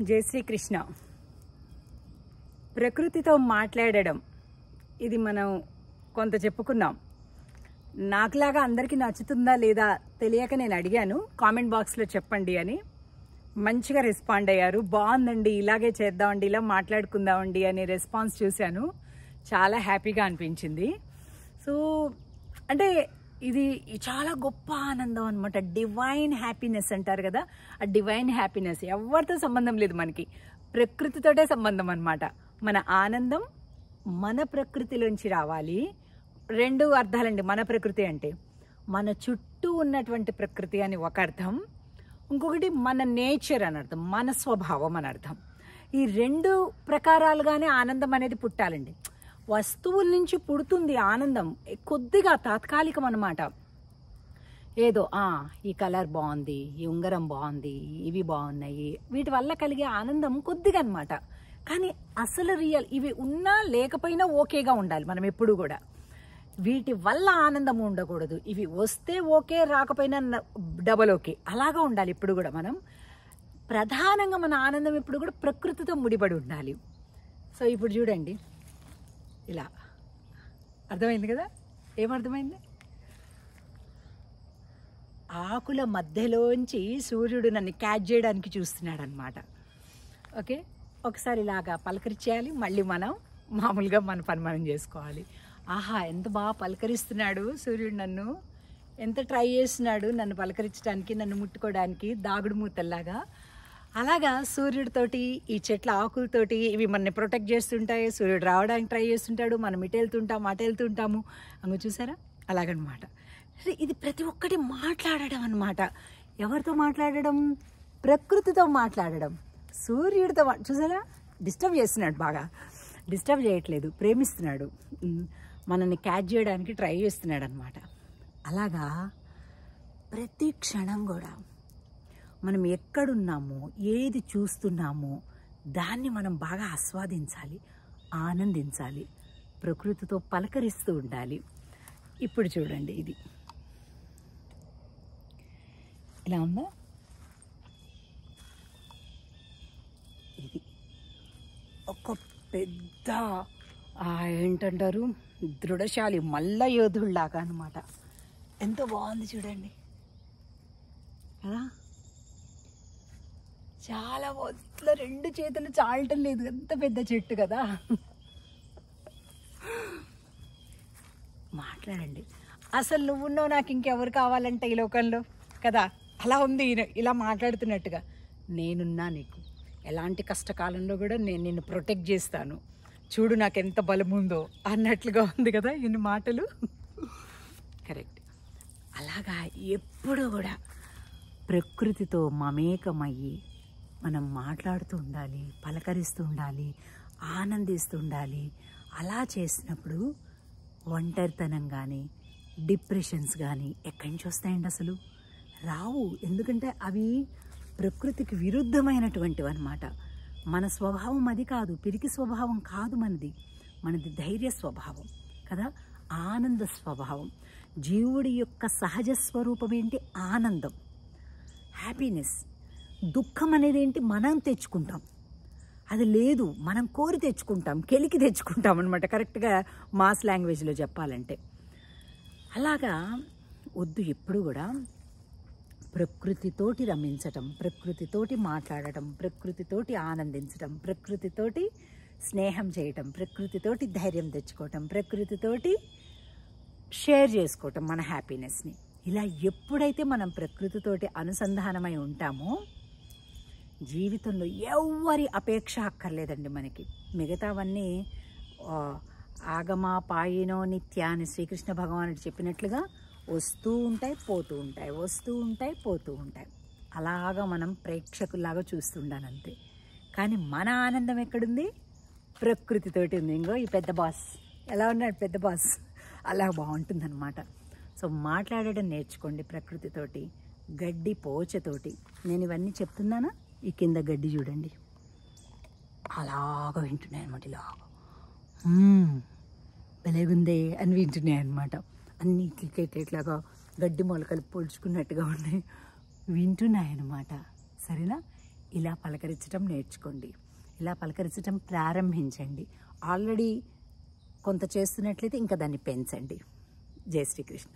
జై శ్రీకృష్ణ. ప్రకృతితో మాట్లాడడం ఇది మనం కొంత చెప్పుకున్నాం. నాకులాగా అందరికీ నచ్చుతుందా లేదా తెలియక నేను అడిగాను, కామెంట్ బాక్స్లో చెప్పండి అని. మంచిగా రెస్పాండ్ అయ్యారు. బాగుందండి, ఇలాగే చేద్దామండి, ఇలా మాట్లాడుకుందామండి అనే రెస్పాన్స్ చూశాను. చాలా హ్యాపీగా అనిపించింది. సో అంటే ఇది చాలా గొప్ప ఆనందం అనమాట. డివైన్ హ్యాపీనెస్ అంటారు కదా, ఆ డివైన్ హ్యాపీనెస్ ఎవరితో సంబంధం లేదు, మనకి ప్రకృతితోటే సంబంధం అనమాట. మన ఆనందం మన ప్రకృతిలోంచి రావాలి. రెండు అర్థాలండి. మన ప్రకృతి అంటే మన చుట్టూ ఉన్నటువంటి ప్రకృతి అని ఒక అర్థం, ఇంకొకటి మన నేచర్ అని అర్థం, మన స్వభావం అని అర్థం. ఈ రెండు ప్రకారాలుగానే ఆనందం అనేది పుట్టాలండి. వస్తువుల నుంచి పుడుతుంది ఆనందం, కొద్దిగా తాత్కాలికం అన్నమాట. ఏదో ఈ కలర్ బాగుంది, ఈ ఉంగరం బాగుంది, ఇవి బాగున్నాయి, వీటి వల్ల కలిగే ఆనందం కొద్దిగా అనమాట. కానీ అసలు రియల్ ఇవి ఉన్నా లేకపోయినా ఓకేగా ఉండాలి మనం ఎప్పుడు కూడా. వీటి వల్ల ఆనందం ఉండకూడదు. ఇవి వస్తే ఓకే, రాకపోయినా డబల్ ఓకే, అలాగా ఉండాలి ఇప్పుడు కూడా మనం. ప్రధానంగా మన ఆనందం ఇప్పుడు కూడా ప్రకృతితో ముడిపడి ఉండాలి. సో ఇప్పుడు చూడండి, ఇలా అర్థమైంది కదా? ఏమర్థమైంది? ఆకుల మధ్యలోంచి సూర్యుడు నన్ను క్యాచ్ చేయడానికి చూస్తున్నాడు అనమాట. ఓకే, ఒకసారి ఇలాగా పలకరించేయాలి, మళ్ళీ మనం మామూలుగా మన పని మనం చేసుకోవాలి. ఆహా, ఎంత బాగా పలకరిస్తున్నాడు సూర్యుడు నన్ను, ఎంత ట్రై చేస్తున్నాడు నన్ను పలకరించడానికి, నన్ను ముట్టుకోవడానికి, దాగుడు మూతల్లాగా. అలాగా సూర్యుడితోటి, ఈ చెట్ల ఆకులతోటి ఇవి మనని ప్రొటెక్ట్ చేస్తుంటాయి. సూర్యుడు రావడానికి ట్రై చేస్తుంటాడు, మనం ఇటు వెళ్తుంటాం, అటు వెళ్తుంటాము. అంగ చూసారా? అలాగనమాట. ఇది ప్రతి ఒక్కటి మాట్లాడడం అనమాట. ఎవరితో మాట్లాడడం? ప్రకృతితో మాట్లాడడం. సూర్యుడితో చూసారా? డిస్టర్బ్ చేస్తున్నాడు, బాగా డిస్టర్బ్ చేయట్లేదు, ప్రేమిస్తున్నాడు, మనల్ని క్యాచ్ చేయడానికి ట్రై చేస్తున్నాడు అనమాట. అలాగా ప్రతి క్షణం కూడా మనం ఎక్కడున్నామో, ఏది చూస్తున్నామో దాన్ని మనం బాగా ఆస్వాదించాలి, ఆనందించాలి, ప్రకృతితో పలకరిస్తూ ఉండాలి. ఇప్పుడు చూడండి, ఇది ఇలా ఉందా? ఇది ఒక పెద్ద ఏంటంటారు, దృఢశాలి మల్ల యోధుల్లాగా అనమాట. ఎంతో బాగుంది చూడండి కదా. చాలా ఇట్లా రెండు చేతులు చాలటం లేదు, ఎంత పెద్ద చెట్టు కదా. మాట్లాడండి. అసలు నువ్వున్నావు, నాకు ఇంకెవరు కావాలంటే ఈ లోకంలో కదా. అలా ఉంది ఇలా మాట్లాడుతున్నట్టుగా. నేనున్నా నీకు, ఎలాంటి కష్టకాలంలో కూడా నేను నిన్ను ప్రొటెక్ట్ చేస్తాను, చూడు నాకు ఎంత బలం ఉందో అన్నట్లుగా ఉంది కదా ఇన్ని మాటలు. కరెక్ట్. అలాగా ఎప్పుడూ కూడా ప్రకృతితో మమేకమయ్యి మనం మాట్లాడుతూ ఉండాలి, పలకరిస్తూ ఉండాలి, ఆనందిస్తూ ఉండాలి. అలా చేసినప్పుడు ఒంటరితనం కానీ, డిప్రెషన్స్ కానీ ఎక్కడి నుంచి వస్తాయండి? అసలు రావు. ఎందుకంటే అవి ప్రకృతికి విరుద్ధమైనటువంటివి అన్నమాట. మన స్వభావం అది కాదు, పిరికి స్వభావం కాదు మనది. మనది ధైర్య స్వభావం కదా, ఆనంద స్వభావం. జీవుడి యొక్క సహజ స్వరూపం ఏంటి? ఆనందం, హ్యాపీనెస్. దుఃఖం అనేది ఏంటి? మనం తెచ్చుకుంటాం. అది లేదు, మనం కోరి తెచ్చుకుంటాం, కెలికి తెచ్చుకుంటాం అనమాట, కరెక్ట్గా మాస్ లాంగ్వేజ్లో చెప్పాలంటే. అలాగా వద్దు. ఎప్పుడు కూడా ప్రకృతితోటి రమించటం, ప్రకృతితోటి మాట్లాడటం, ప్రకృతితోటి ఆనందించటం, ప్రకృతితోటి స్నేహం చేయటం, ప్రకృతితోటి ధైర్యం తెచ్చుకోవటం, ప్రకృతితోటి షేర్ చేసుకోవటం మన హ్యాపీనెస్ని. ఇలా ఎప్పుడైతే మనం ప్రకృతితోటి అనుసంధానమై ఉంటామో జీవితంలో ఎవ్వరి అపేక్ష అక్కర్లేదండి మనకి. మిగతావన్నీ ఆగమా పాయినో నిత్య అని శ్రీకృష్ణ భగవానుడు చెప్పినట్లుగా వస్తూ ఉంటాయి, పోతూ ఉంటాయి, వస్తూ ఉంటాయి, పోతూ ఉంటాయి. అలాగా మనం ప్రేక్షకుల్లాగా చూస్తుండాలంతే. కానీ మన ఆనందం ఎక్కడుంది? ప్రకృతితోటి ఉంది. ఇంకో ఈ పెద్ద బాస్ ఎలా ఉన్నాడు, పెద్ద బాస్ అలా బాగుంటుందన్నమాట. సో మాట్లాడడం నేర్చుకోండి ప్రకృతితోటి, గడ్డి పోచతోటి. నేను ఇవన్నీ చెప్తున్నానా? ఈ కింద గడ్డి చూడండి, అలాగా వింటున్నాయి అనమాట. ఇలాగా వెలగుందే అని వింటున్నాయి అనమాట. అన్ని ఇట్లాగా గడ్డి మొలకలు పొడుచుకున్నట్టుగా ఉన్నాయి, వింటున్నాయి అన్నమాట. సరేనా? ఇలా పలకరించడం నేర్చుకోండి, ఇలా పలకరించడం ప్రారంభించండి. ఆల్రెడీ కొంత చేస్తున్నట్లయితే ఇంకా దాన్ని పెంచండి. జై శ్రీకృష్ణ.